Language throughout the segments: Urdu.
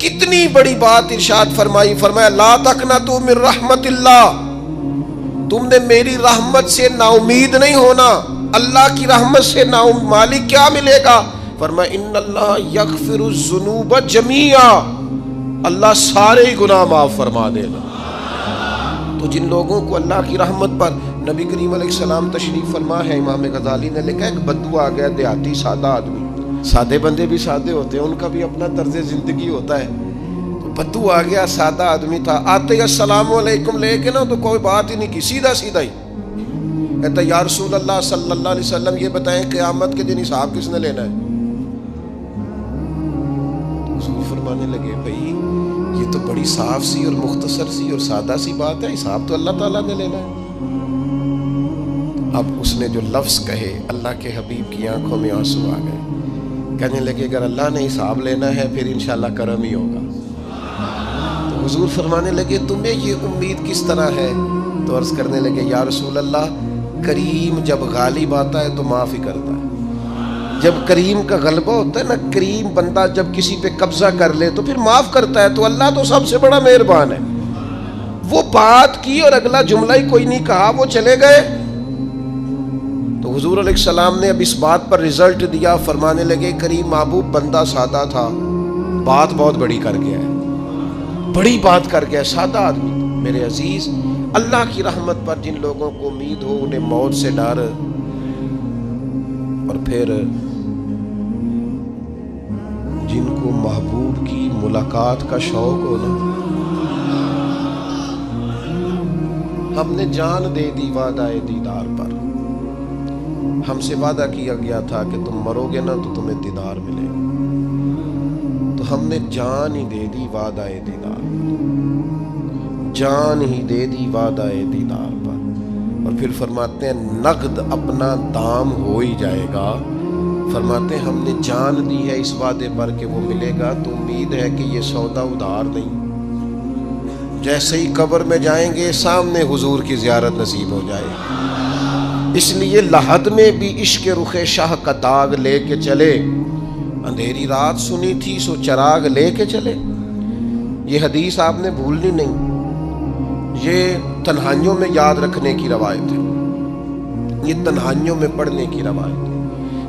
کتنی بڑی بات ارشاد فرمائی، فرمایا لا تقنطوا من رحمت اللہ، تم نے میری رحمت سے نا امید نہیں ہونا۔ اللہ کی رحمت سے نا مالک کیا ملے گا؟ فرمایا ان اللہ یغفر الذنوب جمیعا، اللہ سارے گناہ معاف فرما دے گا۔ تو جن لوگوں کو اللہ کی رحمت پر نبی کریم علیہ السلام تشریف فرما ہے، امام غزالی نے لکھا ایک بدو آ گیا، دیہاتی سادہ آدمی، سادے بندے بھی سادے ہوتے ہیں، ان کا بھی اپنا طرز زندگی ہوتا ہے۔ تو بدو آ گیا، سادہ آدمی تھا، آتے ہی السلام علیکم لے کے نا تو کوئی بات ہی نہیں کی، سیدھا سیدھا ہی کہتا یا رسول اللہ صلی اللہ علیہ وسلم یہ بتائیں قیامت کے دن حساب کس نے لینا ہے؟ حضور فرمانے لگے بھائی یہ تو بڑی صاف سی اور مختصر سی اور سادہ سی بات ہے، حساب تو اللہ تعالیٰ نے لینا ہے۔ اب اس نے جو لفظ کہے اللہ کے حبیب کی آنکھوں میں آنسو آ گئے، کہنے لگے اگر اللہ نے حساب لینا ہے پھر انشاءاللہ کرم ہی ہوگا۔ تو حضور فرمانے لگے تمہیں یہ امید کس طرح ہے؟ تو عرض کرنے لگے یا رسول اللہ کریم جب غالب آتا ہے تو معاف ہی کرتا ہے۔ جب کریم کا غلبہ ہوتا ہے نا، کریم بندہ جب کسی پہ قبضہ کر لے تو پھر معاف کرتا ہے، تو اللہ تو سب سے بڑا مہربان ہے۔ وہ بات کی اور اگلا جملہ ہی کوئی نہیں کہا، وہ چلے گئے۔ تو حضور علیہ السلام نے اب اس بات پر رزلٹ دیا، فرمانے لگے کریم محبوب بندہ سادہ تھا، بات بہت بڑی کر گیا ہے، بڑی بات کر گیا، سادہ آدمی۔ میرے عزیز، اللہ کی رحمت پر جن لوگوں کو امید ہو انہیں موت سے ڈر، اور پھر جن کو محبوب کی ملاقات کا شوق ہو نا، ہم نے جان دے دی وعدہ دیدار پر، ہم سے وعدہ کیا گیا تھا کہ تم مرو گے نا تو تمہیں دیدار ملے گا، تو ہم نے جان ہی دے دی وعدہ دیدار پر، جان ہی دے دی وعدہ دیدار پر۔ اور پھر فرماتے ہیں نقد اپنا دام ہو ہی جائے گا، فرماتے ہیں ہم نے جان دی ہے اس وعدے پر کہ وہ ملے گا، تو امید ہے کہ یہ سودا ادھار نہیں۔ جیسے ہی قبر میں جائیں گے سامنے حضور کی زیارت نصیب ہو جائے گی۔ اس لیے لحد میں بھی عشق رخ شاہ کا داغ لے کے چلے، اندھیری رات سنی تھی سو چراغ لے کے چلے۔ یہ حدیث آپ نے بھولنی نہیں، یہ تنہائیوں میں یاد رکھنے کی روایت ہے، یہ تنہائیوں میں پڑھنے کی روایت ہے۔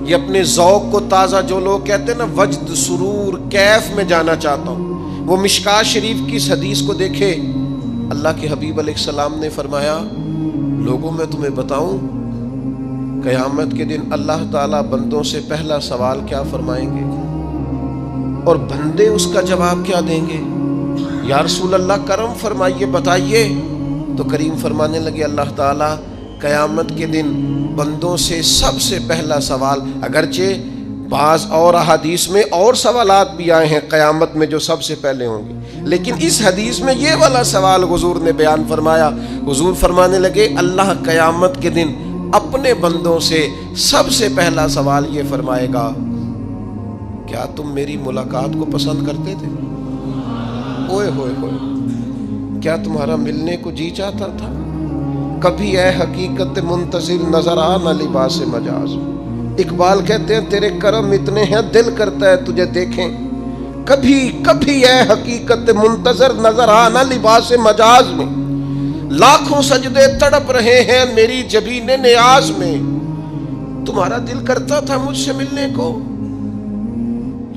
یہ اپنے ذوق کو تازہ، جو لوگ کہتے ہیں نا وجد سرور کیف میں جانا چاہتا ہوں، وہ مشکات شریف کی اس حدیث کو دیکھے۔ اللہ کے حبیب علیہ السلام نے فرمایا لوگوں میں تمہیں بتاؤں قیامت کے دن اللہ تعالیٰ بندوں سے پہلا سوال کیا فرمائیں گے اور بندے اس کا جواب کیا دیں گے؟ یا رسول اللہ کرم فرمائیے بتائیے۔ تو کریم فرمانے لگے اللہ تعالیٰ قیامت کے دن بندوں سے سب سے پہلا سوال، اگرچہ بعض اور احادیث میں اور سوالات بھی آئے ہیں قیامت میں جو سب سے پہلے ہوں گے، لیکن اس حدیث میں یہ والا سوال حضور نے بیان فرمایا۔ حضور فرمانے لگے اللہ قیامت کے دن اپنے بندوں سے سب سے پہلا سوال یہ فرمائے گا کیا تم میری ملاقات کو پسند کرتے تھے؟ اوئے ہوئے ہوئے، کیا تمہارا ملنے کو جی چاہتا تھا؟ کبھی اے حقیقت منتظر نظر آ نہ لباس مجاز۔ اقبال کہتے ہیں تیرے کرم اتنے ہیں دل کرتا ہے تجھے دیکھیں، کبھی کبھی اے حقیقت منتظر نظر آ نہ لباس مجاز میں، لاکھوں سجدے تڑپ رہے ہیں میری جبین نیاز میں، تمہارا دل کرتا تھا مجھ سے ملنے کو؟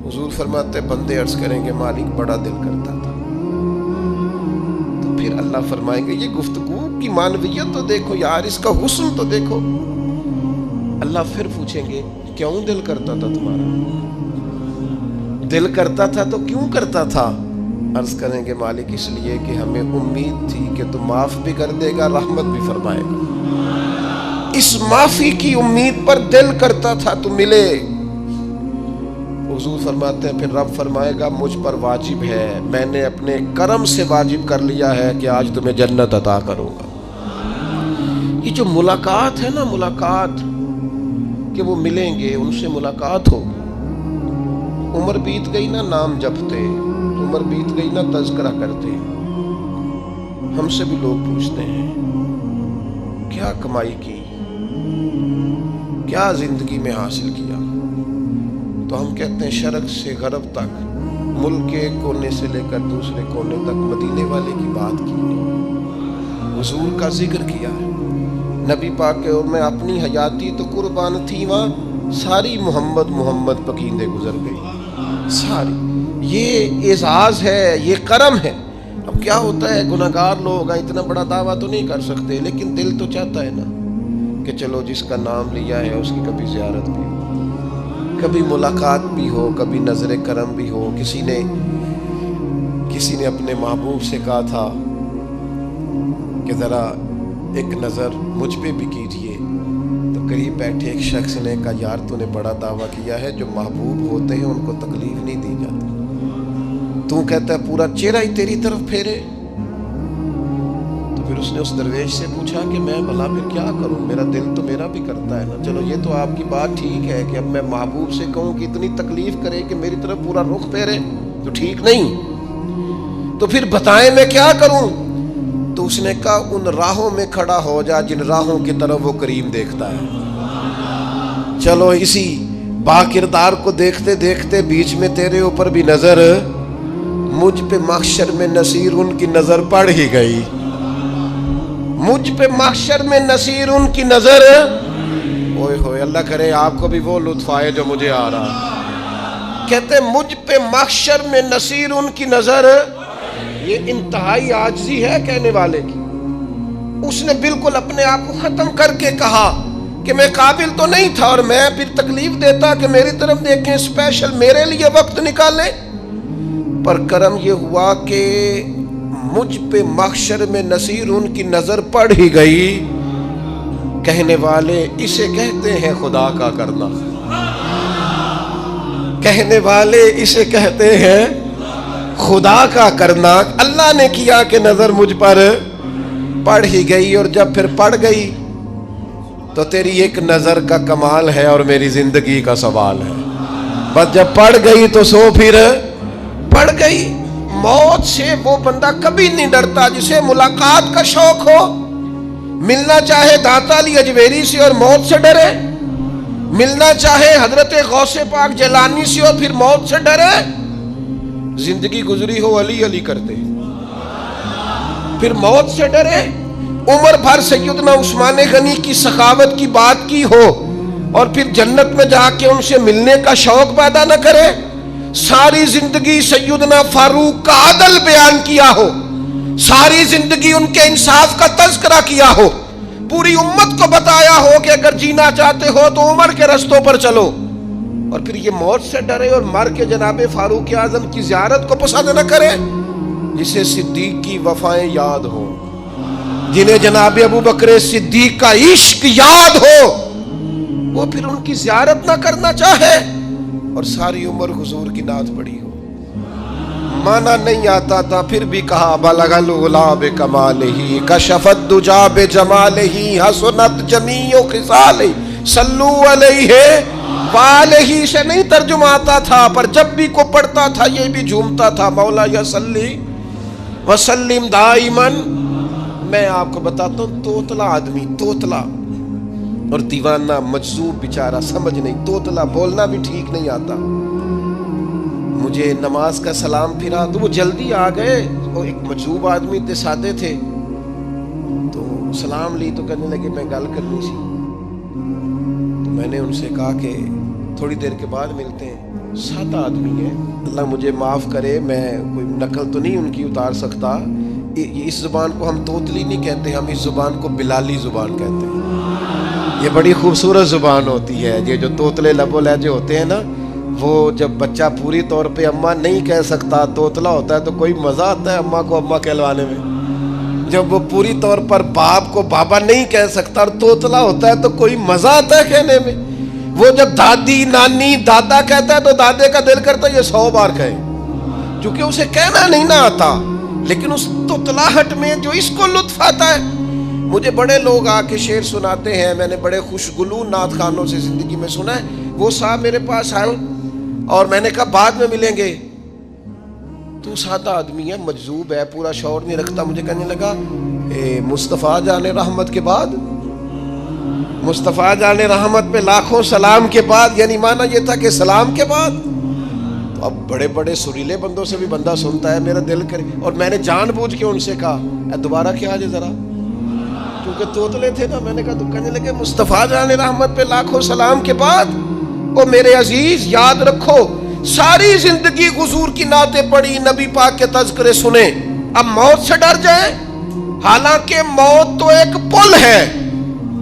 حضور فرماتے بندے عرض کریں گے مالک بڑا دل کرتا تھا۔ تو پھر اللہ فرمائیں گے یہ گفتگو کی معنویت تو دیکھو یار، اس کا حسن تو دیکھو۔ اللہ پھر پوچھیں گے کیوں دل کرتا تھا تمہارا؟ دل کرتا تھا تو کیوں کرتا تھا؟ عرض کریں گے مالک اس لیے کہ ہمیں امید تھی کہ تو معاف بھی کر دے گا، رحمت بھی فرمائے گا، اس معافی کی امید پر دل کرتا تھا تو ملے۔ حضور فرماتے ہیں پھر رب فرمائے گا مجھ پر واجب ہے، میں نے اپنے کرم سے واجب کر لیا ہے کہ آج تمہیں جنت عطا کروں گا۔ یہ جو ملاقات ہے نا، ملاقات کہ وہ ملیں گے، ان سے ملاقات ہوگی۔ عمر بیت گئی نا نام جپتے، عمر بیت گئی نا تذکرہ کرتے، ہم سے بھی لوگ پوچھتے ہیں کیا کمائی کی، کیا زندگی میں حاصل کیا، تو ہم کہتے ہیں شرق سے غرب تک ملک کے ایک کونے سے لے کر دوسرے کونے تک مدینے والے کی بات کی، حضور کا ذکر کیا ہے۔ نبی پاک کے میں اپنی حیاتی تو قربان تھی، وہاں ساری محمد محمد پکیندے گزر گئی ساری۔ یہ اعزاز ہے، یہ کرم ہے۔ اب کیا ہوتا ہے، گناہگار لوگ ہیں، اتنا بڑا دعویٰ تو نہیں کر سکتے، لیکن دل تو چاہتا ہے نا کہ چلو جس کا نام لیا ہے اس کی کبھی زیارت بھی ہو، کبھی ملاقات بھی ہو، کبھی نظر کرم بھی ہو۔ کسی نے اپنے محبوب سے کہا تھا کہ ذرا ایک نظر مجھ پہ بھی کیجئے، تو قریب بیٹھے ایک شخص نے کہا یار تو نے بڑا دعویٰ کیا ہے، جو محبوب ہوتے ہیں ان کو تکلیف نہیں دی جاتی، تو کہتا ہے پورا چہرہ ہی تیری طرف پھیرے۔ تو پھر اس نے اس درویش سے پوچھا کہ میں بھلا پھر کیا کروں، میرا دل تو میرا بھی کرتا ہے نا، چلو یہ تو آپ کی بات ٹھیک ہے کہ اب میں محبوب سے کہوں کہ اتنی تکلیف کرے کہ میری طرف پورا رخ پھیرے تو ٹھیک نہیں، تو پھر بتائیں میں کیا کروں؟ تو اس نے کہا ان راہوں میں کھڑا ہو جا جن راہوں کی طرف وہ کریم دیکھتا ہے۔ چلو اسی با کردار کو دیکھتے دیکھتے بیچ میں تیرے اوپر بھی نظر، مجھ پہ محشر میں نصیر ان کی نظر پڑ ہی گئی، مجھ پہ محشر میں نصیر ان کی نظر، اوئے ہوئے اللہ کرے آپ کو بھی وہ لطف آئے جو مجھے آ رہا۔ کہتے مجھ پہ محشر میں نصیر ان کی نظر، یہ انتہائی عاجزی ہے کہنے والے کی۔ اس نے بالکل اپنے آپ کو ختم کر کے کہا کہ میں قابل تو نہیں تھا، اور میں پھر تکلیف دیتا کہ میری طرف دیکھیں، اسپیشل میرے لیے وقت نکالیں۔ پر کرم یہ ہوا کہ مجھ پہ محشر میں نصیر ان کی نظر پڑ ہی گئی۔ کہنے والے اسے کہتے ہیں خدا کا کرنا، کہنے والے اسے کہتے ہیں خدا کا کرنا۔ اللہ نے کیا کہ نظر مجھ پر پڑ ہی گئی، اور جب پھر پڑ گئی تو تیری ایک نظر کا کمال ہے اور میری زندگی کا سوال ہے۔ بس جب پڑ گئی تو سو پھر پڑ گئی۔ موت سے وہ بندہ کبھی نہیں ڈرتا جسے ملاقات کا شوق ہو، ملنا چاہے داتا علی اجویری سے اور موت سے ڈرے، ملنا چاہے حضرت غوث پاک جیلانی سے اور پھر موت سے ڈرے۔ زندگی گزری ہو علی علی کرتے پھر موت سے ڈرے، عمر بھر سیدنا عثمان غنی کی سخاوت کی بات کی ہو اور پھر جنت میں جا کے ان سے ملنے کا شوق پیدا نہ کرے، ساری زندگی سیدنا فاروق کا عدل بیان کیا ہو، ساری زندگی ان کے انصاف کا تذکرہ کیا ہو، پوری امت کو بتایا ہو کہ اگر جینا چاہتے ہو تو عمر کے رستوں پر چلو، اور پھر یہ موت سے ڈرے اور مر کے جناب فاروق اعظم کی زیارت کو پسند نہ کرے۔ جسے صدیق کی وفائیں یاد ہو، جنہیں جناب ابو بکر صدیق کا عشق یاد ہو، وہ پھر ان کی زیارت نہ کرنا چاہے اور ساری عمر حضور کی نعت پڑھی ہو۔ مانا نہیں آتا تھا پھر بھی کہا بلغ العلا بکمالہ کشف الدجا بجمالہ حسنت جمیع خصالہ صلو علیہ والہ سے نہیں ترجمہ آتا تھا، پر جب بھی کو پڑھتا تھا یہ بھی جھومتا تھا مولا یا صلی وسلم دائماً۔ میں آپ کو بتاتا ہوں توتلا آدمی، توتلا اور دیوانہ مجذوب بیچارہ، سمجھ نہیں، توتلا بولنا بھی ٹھیک نہیں آتا۔ مجھے نماز کا سلام پھرا تو وہ جلدی آ گئے، وہ ایک مجذوب آدمی تھے، سادے تھے، تو سلام لی تو کہنے لگے میں گل کرنی سی، تو میں نے ان سے کہا کہ تھوڑی دیر کے بعد ملتے ہیں۔ سادہ آدمی ہے، اللہ مجھے معاف کرے، میں کوئی نقل تو نہیں ان کی اتار سکتا، اس زبان کو ہم توتلی نہیں کہتے، ہم اس زبان کو بلالی زبان کہتے ہیں۔ یہ بڑی خوبصورت زبان ہوتی ہے، یہ جو توتلے لب و لہجے ہوتے ہیں نا، وہ جب بچہ پوری طور پہ اماں نہیں کہہ سکتا، توتلا ہوتا ہے تو کوئی مزہ آتا ہے اماں کو اماں کہلوانے میں۔ جب وہ پوری طور پر باپ کو بابا نہیں کہہ سکتا اور توتلا ہوتا ہے تو کوئی مزہ آتا ہے کہنے میں۔ وہ جب دادی نانی دادا کہتا ہے تو دادے کا دل کرتا ہے یہ 100 بار کہے، چونکہ اسے کہنا نہیں نہ آتا، لیکن اس توتلاہٹ میں جو اس کو لطف آتا ہے۔ مجھے بڑے لوگ آ کے شعر سناتے ہیں، میں نے بڑے خوشگلو نعت خوانوں سے زندگی میں سنا ہے، وہ صاحب میرے پاس آئے اور میں نے کہا بعد میں ملیں گے، تو سادہ آدمی ہے، مجذوب ہے، پورا شعور نہیں رکھتا، مجھے کہنے لگا مصطفیٰ جان رحمت کے بعد، مصطفیٰ جان رحمت پہ لاکھوں سلام کے بعد، یعنی معنی یہ تھا کہ سلام کے بعد، تو اب بڑے بڑے سریلے بندوں سے بھی بندہ سنتا ہے میرا دل کرے، اور میں نے جان بوجھ کے ان سے کہا دوبارہ کیا جائے ذرا، کیونکہ توتلے تھے نا. میں نے کہا تو کہنے لگے مصطفیٰ جان رحمت پہ لاکھوں سلام کے بعد او میرے عزیز یاد رکھو ساری زندگی حضور کی نعتیں پڑھی، نبی پاک کے تذکرے سنے، اب موت سے ڈر جائیں؟ حالانکہ موت تو ایک پل ہے،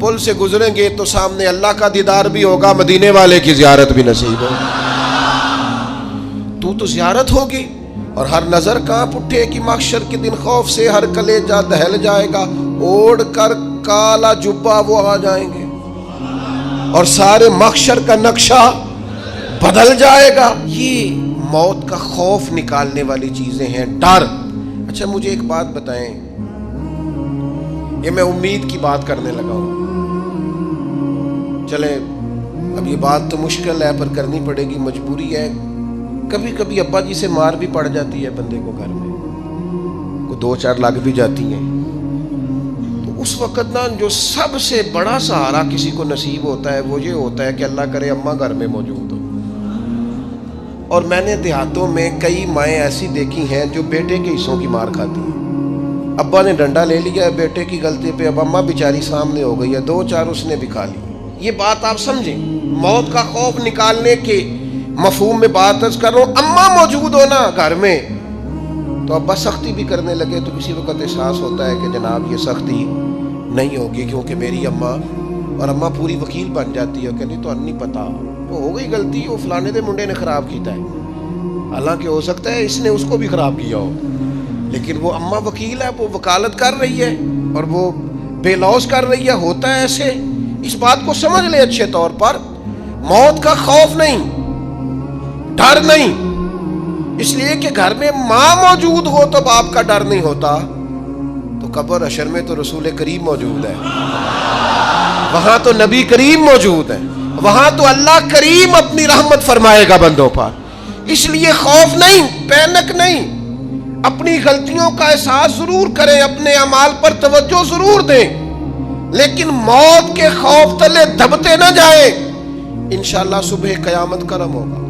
پل سے گزریں گے تو سامنے اللہ کا دیدار بھی ہوگا، مدینے والے کی زیارت بھی نصیب ہوگی. تو زیارت ہوگی اور ہر نظر کانپ اٹھے کہ محشر کے دن خوف سے ہر کلیجہ دہل جائے گا، اوڑھ کر کالا جبہ وہ آ جائیں گے اور سارے محشر کا نقشہ بدل جائے گا. یہ موت کا خوف نکالنے والی چیزیں ہیں، ڈر. اچھا مجھے ایک بات بتائیں، یہ میں امید کی بات کرنے لگا ہوں، چلیں اب یہ بات تو مشکل ہے پر کرنی پڑے گی، مجبوری ہے. کبھی کبھی ابا جی سے مار بھی پڑ جاتی ہے بندے کو، گھر میں کوئی 2-4 لگ بھی جاتی ہیں، تو اس وقت نا جو سب سے بڑا سہارا کسی کو نصیب ہوتا ہے وہ یہ ہوتا ہے کہ اللہ کرے اماں گھر میں موجود ہو. اور میں نے دیہاتوں میں کئی مائیں ایسی دیکھی ہیں جو بیٹے کے حصوں کی مار کھاتی ہیں. ابا نے ڈنڈا لے لیا ہے بیٹے کی غلطی پہ، اب اماں بیچاری سامنے ہو گئی ہے، 2-4 اس نے بھی کھا لی. یہ بات آپ سمجھیں، موت کا خوف نکالنے کے مفہوم میں بات عرض کر رہا ہوں. اماں موجود ہونا گھر میں تو ابا سختی بھی کرنے لگے تو کسی وقت احساس ہوتا ہے کہ جناب یہ سختی نہیں ہوگی کیونکہ میری اماں، اور اماں پوری وکیل بن جاتی ہے کہ نہیں تو نہیں پتا وہ ہو گئی غلطی، وہ فلانے دے منڈے نے خراب کیتا ہے، حالانکہ ہو سکتا ہے اس نے اس کو بھی خراب کیا ہو، لیکن وہ اماں وکیل ہے، وہ وکالت کر رہی ہے اور وہ بے لوث کر رہی ہے. ہوتا ہے ایسے، اس بات کو سمجھ لے اچھے طور پر. موت کا خوف نہیں، ڈر نہیں، اس لیے کہ گھر میں ماں موجود ہو تو باپ کا ڈر نہیں ہوتا. تو قبر حشر میں تو رسول کریم موجود ہے، وہاں تو نبی کریم موجود ہے، وہاں تو اللہ کریم اپنی رحمت فرمائے گا بندوں پر. اس لیے خوف نہیں، پینک نہیں، اپنی غلطیوں کا احساس ضرور کریں، اپنے اعمال پر توجہ ضرور دیں، لیکن موت کے خوف تلے دبتے نہ جائیں. انشاءاللہ صبح قیامت کرم ہوگا.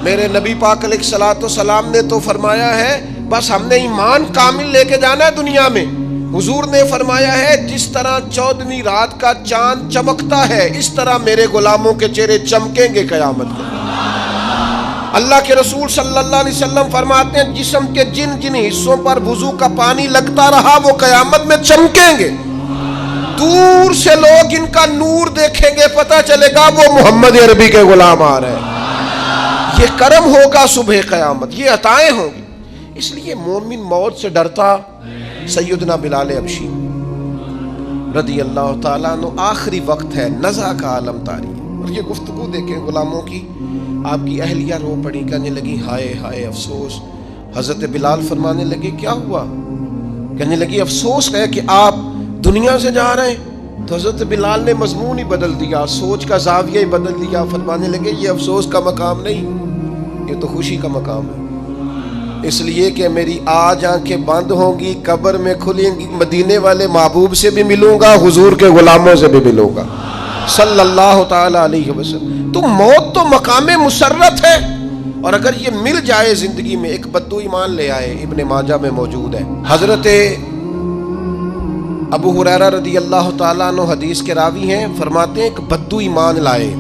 میرے نبی پاک علیہ الصلوۃ والسلام نے تو فرمایا ہے بس ہم نے ایمان کامل لے کے جانا ہے دنیا میں. حضور نے فرمایا ہے جس طرح 14ویں رات کا چاند چمکتا ہے اس طرح میرے غلاموں کے چہرے چمکیں گے قیامت کو. اللہ کے رسول صلی اللہ علیہ وسلم فرماتے ہیں جسم کے جن جن حصوں پر وضو کا پانی لگتا رہا وہ قیامت میں چمکیں گے. دور سے لوگ ان کا نور دیکھیں گے، پتہ چلے گا وہ محمد عربی کے غلام آ رہے ہیں. یہ کرم ہوگا صبح قیامت، یہ عطائیں ہوں گی. اس لیے مومن موت سے ڈرتا. سیدنا بلال حبشی رضی اللہ تعالیٰ عنہ، آخری وقت ہے، نزع کا عالم طاری ہے، اور یہ گفتگو دیکھیں غلاموں کی. آپ کی اہلیہ رو پڑی، کہنے لگی ہائے ہائے افسوس. حضرت بلال فرمانے لگے کیا ہوا؟ کہنے لگی افسوس ہے کہ آپ دنیا سے جا رہے ہیں. تو حضرت بلال نے مضمون ہی بدل دیا، سوچ کا زاویہ ہی بدل دیا. فرمانے لگے یہ افسوس کا مقام نہیں، یہ تو خوشی کا مقام ہے. اس لیے کہ میری آج آنکھیں بند ہوں گی، قبر میں کھلیں گی، مدینے والے محبوب سے بھی ملوں گا، حضور کے غلاموں سے بھی ملوں گا صلی اللہ تعالی علیہ وسلم. تو موت تو مقام مسرت ہے، اور اگر یہ مل جائے زندگی میں. ایک بدو ایمان لے آئے، ابن ماجہ میں موجود ہے. حضرت ابو ہریرہ رضی اللہ تعالیٰ عنہ حدیث کے راوی ہیں، فرماتے ہیں ایک بدو ایمان لائے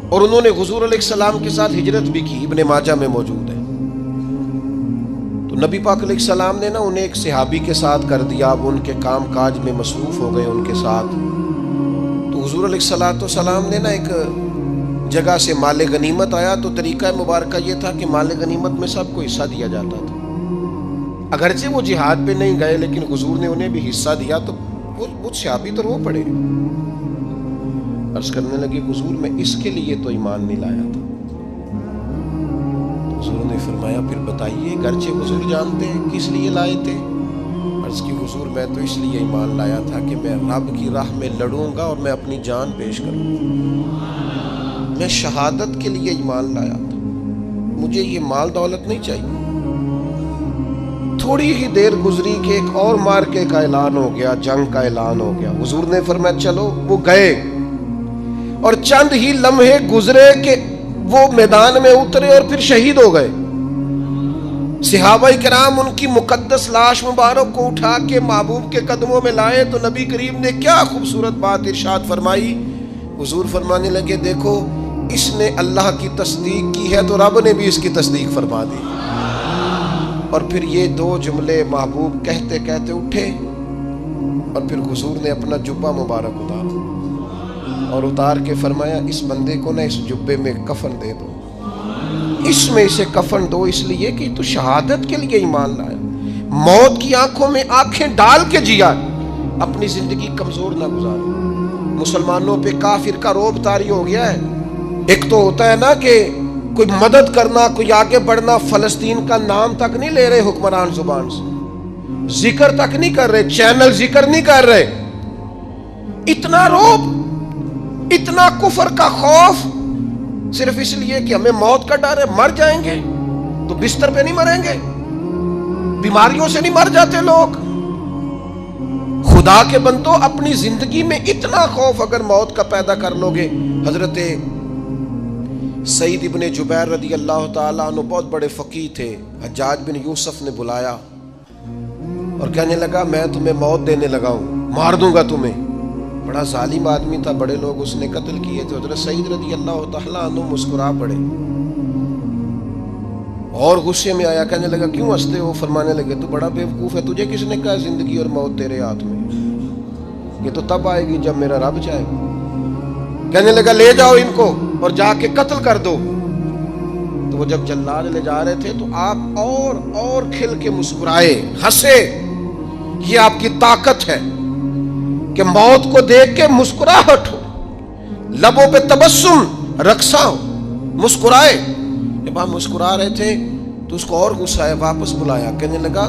اور انہوں نے حضور علیہ السلام کے ساتھ ہجرت بھی کی. ابن ماجہ میں موجود ہے. تو نبی پاک علیہ السلام نے نا انہیں ایک صحابی کے ساتھ کر دیا. اب ان کے کام کاج میں مصروف ہو گئے ان کے ساتھ. تو حضور علیہ السلام نے نا ایک جگہ سے مال غنیمت آیا. تو طریقہ مبارکہ یہ تھا کہ مال غنیمت میں سب کو حصہ دیا جاتا تھا. اگرچہ وہ جہاد پہ نہیں گئے لیکن حضور نے انہیں بھی حصہ دیا. تو وہ صحابی تو رو پڑے، عرض کرنے لگے حضور میں اس کے لیے تو ایمان نہیں لایا تھا. حضور نے فرمایا پھر بتائیے. گرچہ حضور جانتے ہیں کس لیے لائے تھے. عرض کی حضور میں تو اس لیے ایمان لایا تھا کہ میں رب کی راہ میں لڑوں گا اور میں اپنی جان پیش کروں گا. میں شہادت کے لیے ایمان لایا تھا، مجھے یہ مال دولت نہیں چاہیے. تھوڑی ہی دیر گزری کہ ایک اور مارکے کا اعلان ہو گیا، جنگ کا اعلان ہو گیا. حضور نے فرمایا چلو. وہ گئے اور چند ہی لمحے گزرے کہ وہ میدان میں اترے اور پھر شہید ہو گئے. صحابہ کرام ان کی مقدس لاش مبارک کو اٹھا کے محبوب کے قدموں میں لائے تو نبی کریم نے کیا خوبصورت بات ارشاد فرمائی. حضور فرمانے لگے دیکھو اس نے اللہ کی تصدیق کی ہے تو رب نے بھی اس کی تصدیق فرما دی. اور پھر یہ دو جملے محبوب کہتے کہتے اٹھے اور پھر حضور نے اپنا جبہ مبارک اتارا اور اتار کے فرمایا اس بندے کو نہ اس جبے میں کفن دے دو, اس میں اسے کفن دو, اس لیے کہ تو شہادت کے لیے ایمان لایا, موت کی آنکھوں میں آنکھیں ڈال کے جیا, اپنی زندگی کمزور نہ گزاری. مسلمانوں پہ کافر کا رعب طاری ہو گیا ہے. ایک تو ہوتا ہے نا کہ کوئی مدد کرنا, کوئی آگے بڑھنا, فلسطین کا نام تک نہیں لے رہے حکمران زبان سے, ذکر تک نہیں کر رہے, چینل ذکر نہیں کر رہے. اتنا رعب, اتنا کفر کا خوف, صرف اس لیے کہ ہمیں موت کا ڈر ہے. مر جائیں گے تو بستر پہ نہیں مریں گے, بیماریوں سے نہیں مر جاتے لوگ. خدا کے بندو اپنی زندگی میں اتنا خوف اگر موت کا پیدا کر لو گے. حضرت سعید ابن جبیر رضی اللہ تعالیٰ عنہ بہت بڑے فقیہ تھے. حجاج بن یوسف نے بلایا اور کہنے لگا میں تمہیں موت دینے لگا ہوں, مار دوں گا تمہیں. بڑا ظالم آدمی تھا, بڑے لوگ اس نے قتل کیے تھے. حضرت سعید رضی اللہ تعالیٰ عنہ مسکرا پڑے اور غصے میں آیا, کہنے لگا کیوں ہنستے ہو؟ فرمانے لگے تو بڑا بیوقوف ہے, تجھے کس نے کہا زندگی اور موت تیرے ہاتھ میں, یہ تو تب آئے گی جب میرا رب چاہے. کہنے لگا لے جاؤ ان کو اور جا کے قتل کر دو. تو وہ جب جلاد لے جا رہے تھے تو آپ اور کھل کے مسکرائے, ہنسے. یہ آپ کی طاقت ہے کہ موت کو دیکھ کے مسکراہٹ ہو, لبوں پہ تبسم رقصہ ہو, مسکرائے. جب آپ مسکرا رہے تھے تو اس کو اور غصہ آیا, واپس بلایا. کہنے لگا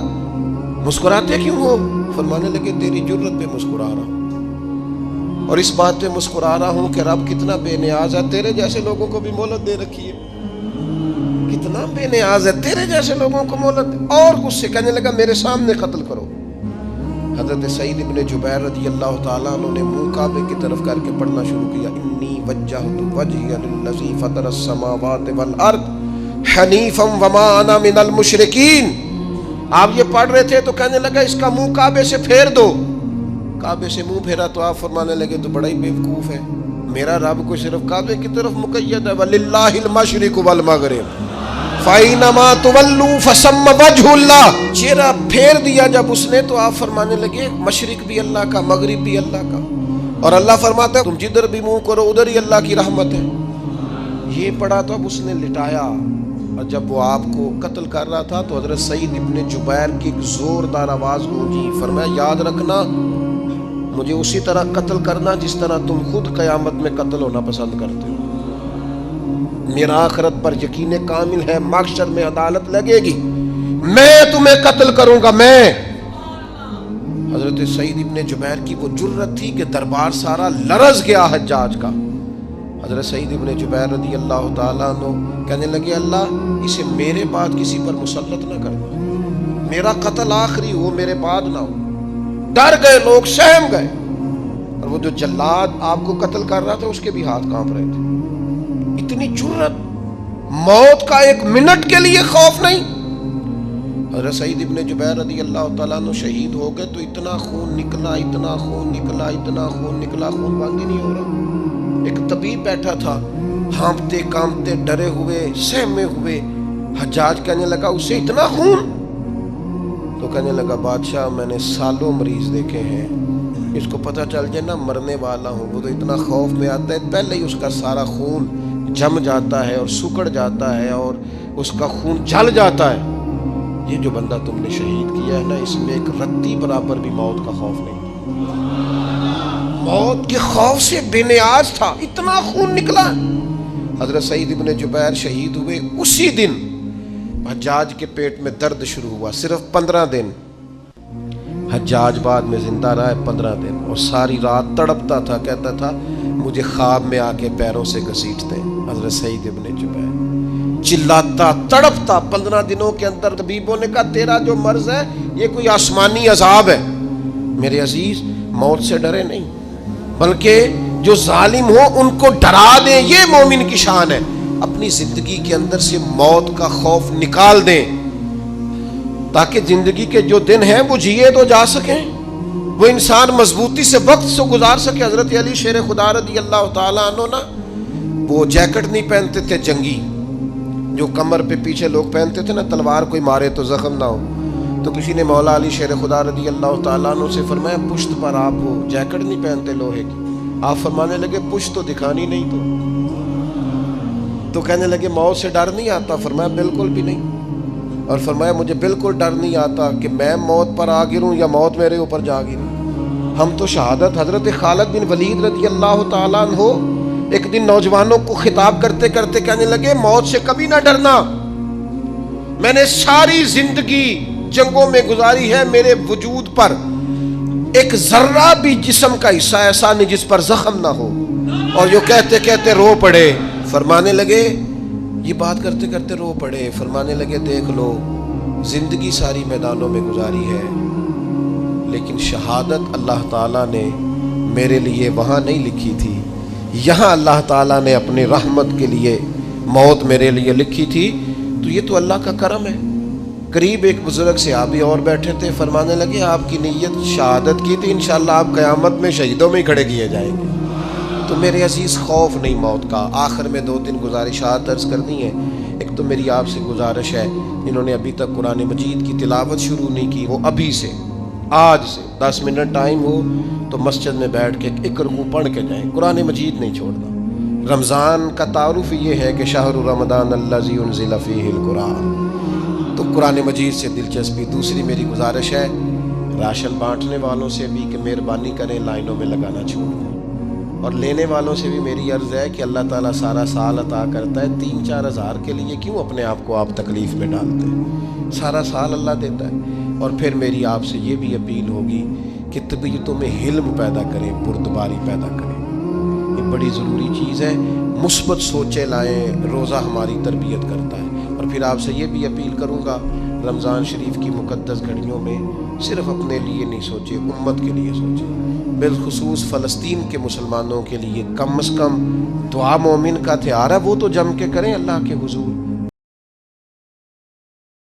مسکراتے کیوں ہو؟ فرمانے لگے تیری جرت پہ مسکرا رہا ہوں اور اس بات پہ مسکرا رہا ہوں کہ رب کتنا بے نیاز ہے, تیرے جیسے لوگوں کو بھی مہلت دے رکھی ہے. کتنا بے نیاز ہے, تیرے جیسے لوگوں کو مہلت. اور غصے, کہنے لگا میرے سامنے قتل کرو. حضرت سعید ابن جبیر رضی اللہ تعالیٰ عنہ نے منہ کعبے کی طرف کر کے پڑھنا شروع کیا, انی وجہت وجہی للذی فطر السماوات والارض حنیفا وما انا من المشرکین. آپ یہ پڑھ رہے تھے تو کہنے لگا اس کا منہ کعبے سے پھیر دو. کعبے سے منہ پھیرا تو آپ فرمانے لگے تو بڑا ہی بیوقوف ہے, میرا رب کو صرف کعبے کی طرف مقید ہے, وَلِلَّهِ الْمَشْرِقُ وَالْمَغْرِبُ فَأَيْنَمَا تُوَلُّوا فَثَمَّ وَجْهُ اللَّهِ. چہرہ پھیر دیا جب اس نے تو آپ فرمانے لگے مشرق بھی اللہ کا, مغرب بھی اللہ کا. اور اللہ فرماتا ہے تم جدھر بھی منہ کرو ادھر ہی اللہ کی رحمت ہے. یہ پڑھا تو اب اس نے لٹایا, اور جب وہ آپ کو قتل کر رہا تھا تو حضرت سعید ابن جبیر کی ایک زوردار آواز گونجی. فرمایا یاد رکھنا مجھے اسی طرح قتل کرنا جس طرح تم خود قیامت میں قتل ہونا پسند کرتے ہو. میرا آخرت پر یقین کامل ہے, محشر میں عدالت لگے گی, میں تمہیں قتل کروں گا میں. حضرت سعید ابن جبیر کی وہ جرت تھی کہ دربار سارا لرز گیا حجاج کا. حضرت سعید ابن جبیر رضی اللہ تعالیٰ عنہ کہنے لگے اللہ اسے میرے بعد کسی پر مسلط نہ کرنا, میرا قتل آخری ہو, میرے بعد نہ ہو. ڈر گئے لوگ, سہم گئے. اور وہ جو جلاد آپ کو قتل کر رہا تھا اس کے بھی ہاتھ کانپ رہے تھے. اتنی جرت, موت کا ایک منٹ کے لیے خوف نہیں. حضرت سعید ابن جبیر رضی اللہ تعالیٰ عنہ شہید ہو گئے تو اتنا خون نکلا, اتنا خون نکلا, اتنا خون نکلا, خون بند ہی نہیں ہو رہا. ایک طبیب بیٹھا تھا, ہانپتے کانپتے ڈرے ہوئے سہمے ہوئے. حجاج کہنے لگا اسے اتنا خون؟ تو کہنے لگا بادشاہ میں نے سالوں مریض دیکھے ہیں, اس کو پتہ چل جائے نا مرنے والا ہوں وہ تو اتنا خوف میں آتا ہے, پہلے ہی اس کا سارا خون جم جاتا ہے اور سکڑ جاتا ہے اور اس کا خون جل جاتا ہے. یہ جو بندہ تم نے شہید کیا ہے نا اس میں ایک رتی برابر بھی موت کا خوف نہیں, موت کے خوف سے بے نیاز تھا, اتنا خون نکلا. حضرت سعید ابن جبیر شہید ہوئے اسی دن حجاج کے پیٹ میں درد شروع ہوا, صرف 15 دن. حجاج بعد میں زندہ رہا 15 دن اور ساری رات تڑپتا تھا, کہتا تھا مجھے خواب میں آ کے پیروں سے گھسیٹتے. حضرت سعید ابن جبیر چلاتا تڑپتا 15 دنوں کے اندر. طبیبوں نے کہا تیرا جو مرض ہے یہ کوئی آسمانی عذاب ہے. میرے عزیز موت سے ڈرے نہیں بلکہ جو ظالم ہو ان کو ڈرا دیں, یہ مومن کی شان ہے. اپنی زندگی کے اندر سے موت کا خوف نکال دیں، تاکہ زندگی کے جو دن ہیں وہ جیے تو جا سکیں، وہ انسان مضبوطی سے وقت سے گزار سکے۔ حضرت علی شیر خدا رضی اللہ تعالیٰ عنہ نا وہ جیکٹ نہیں پہنتے تھے جنگی، جو کمر پہ پیچھے لوگ پہنتے تھے نا، تلوار کوئی مارے تو زخم نہ ہو۔ تو کسی نے مولا علی شیر خدا رضی اللہ تعالیٰ عنہ سے فرمایا پشت پر آپ وہ جیکٹ نہیں پہنتے لوہے کی؟ آپ فرمانے لگے پشت تو دکھانی نہیں تو کہنے لگے موت سے ڈر نہیں آتا؟ فرمایا بالکل بھی نہیں، اور فرمایا مجھے بالکل ڈر نہیں آتا کہ میں موت پر آ گروں یا موت میرے اوپر جا گرے۔ ہم تو شہادت حضرت خالد بن ولید رضی اللہ تعالیٰ عنہ ایک دن نوجوانوں کو خطاب کرتے کرتے کہنے لگے موت سے کبھی نہ ڈرنا، میں نے ساری زندگی جنگوں میں گزاری ہے، میرے وجود پر ایک ذرہ بھی جسم کا حصہ ایسا نہیں جس پر زخم نہ ہو۔ اور جو کہتے کہتے رو پڑے، فرمانے لگے یہ بات کرتے کرتے رو پڑے، فرمانے لگے دیکھ لو زندگی ساری میدانوں میں گزاری ہے، لیکن شہادت اللہ تعالیٰ نے میرے لیے وہاں نہیں لکھی تھی، یہاں اللہ تعالیٰ نے اپنی رحمت کے لیے موت میرے لیے لکھی تھی۔ تو یہ تو اللہ کا کرم ہے۔ قریب ایک بزرگ صحابی اور بیٹھے تھے، فرمانے لگے آپ کی نیت شہادت کی تھی، انشاءاللہ آپ قیامت میں شہیدوں میں ہی کھڑے کیے جائیں گے۔ تو میرے عزیز خوف نہیں موت کا۔ آخر میں 2-3 گزارشات عرض کرنی ہے۔ ایک تو میری آپ سے گزارش ہے، جنہوں نے ابھی تک قرآن مجید کی تلاوت شروع نہیں کی، وہ ابھی سے آج سے 10 منٹ ٹائم ہو تو مسجد میں بیٹھ کے ایک رکوع پڑھ کے جائیں، قرآن مجید نہیں چھوڑنا۔ رمضان کا تعارف یہ ہے کہ شہر رمضان الذی انزل فیہ القرآن، تو قرآن مجید سے دلچسپی۔ دوسری میری گزارش ہے راشن بانٹنے والوں سے بھی کہ مہربانی کریں لائنوں میں لگانا چھوڑ دیں، اور لینے والوں سے بھی میری عرض ہے کہ اللہ تعالیٰ سارا سال عطا کرتا ہے، 3-4 ہزار کے لیے کیوں اپنے آپ کو آپ تکلیف میں ڈالتے ہیں؟ سارا سال اللہ دیتا ہے۔ اور پھر میری آپ سے یہ بھی اپیل ہوگی کہ طبیعتوں میں حلم پیدا کریں، بردباری پیدا کریں، یہ بڑی ضروری چیز ہے۔ مثبت سوچیں لائیں، روزہ ہماری تربیت کرتا ہے۔ اور پھر آپ سے یہ بھی اپیل کروں گا رمضان شریف کی مقدس گھڑیوں میں صرف اپنے لیے نہیں سوچے، امت کے لیے سوچیں، بالخصوص فلسطین کے مسلمانوں کے لیے کم از کم دعا مومن کا ہتھیار ہے، وہ تو جم کے کریں اللہ کے حضور۔